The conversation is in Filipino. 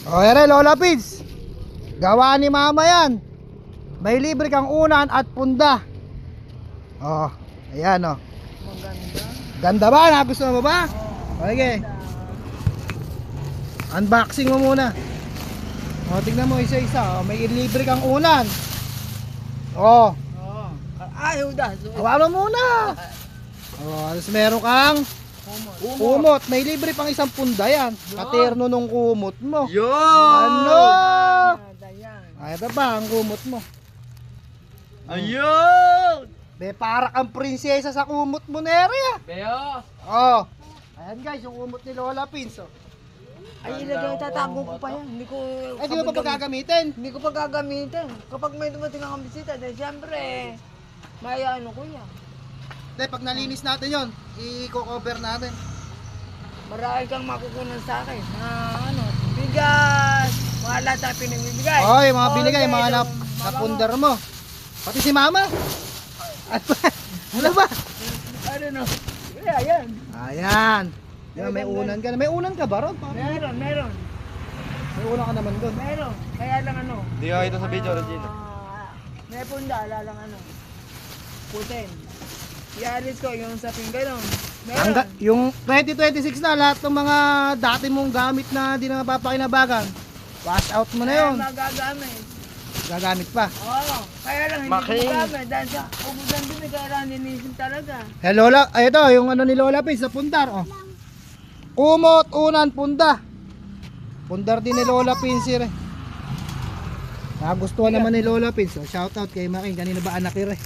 O ere Lola Pids, gawa ni mama yan. May libre kang unan at punda. O, ayan o. Maganda. Ganda ba? Nagustuhan mo ba? Okay. Unboxing mo muna. O, tignan mo isa-isa. O, may libre kang unan. O, Oo. Ayaw da. hawakan mo muna. O, tapos meron kang kumot. May libre pang isang punda yan. Katerno nung kumot mo. Yun! Ano? Dayan. Ay, ito ba ang kumot mo? Ayun! Be, para kang prinsesa sa kumot mo, Neri ah. Beo! Oh. Ayan guys, yung kumot ni Lola Pins. Oh. Ay, ilagay, tatago ko pa yan. Hindi ko... Di mo pa gagamitin? Hindi ko pa gagamitin. Kapag may dumating ang bisita, dahil siyempre, may ano ko yan. Hindi, pag nalinis natin yon, i-cover natin. Marami kang makukunan sa akin. Na ano, bigas, mga lahat na pinamibigay. Oy, mga binigay, Okay, mga yung napundar mo. Pati si mama. Ano ba? Ano no? Yeah, yan. Ayan. Yan, may unan ka na. May unan ka ba ron? Meron. May unan ka naman doon. Meron. Kaya lang ano. Di ka ito sa video, Regina. May punda, lang ano. Putin. Ialis ko yung sa pinggan. Meron. Yung 2026 na, lahat ng mga dati mong gamit na di na mapapakinabagan, wash out mo na yun. Magagamit. Gagamit pa. Oo. Kaya lang hindi Making. ko magamit. Dahil sa ubusan din, kailangan ninisin talaga. Eh Lola, ay ito, yung ano ni Lola Pins sa pundar, oh. Kumot, unan, punda. Pundar din ni Lola Pins eh. Nagustuhan naman ni Lola Pins. Oh. Shout out kay Making, kanina ba anak eh.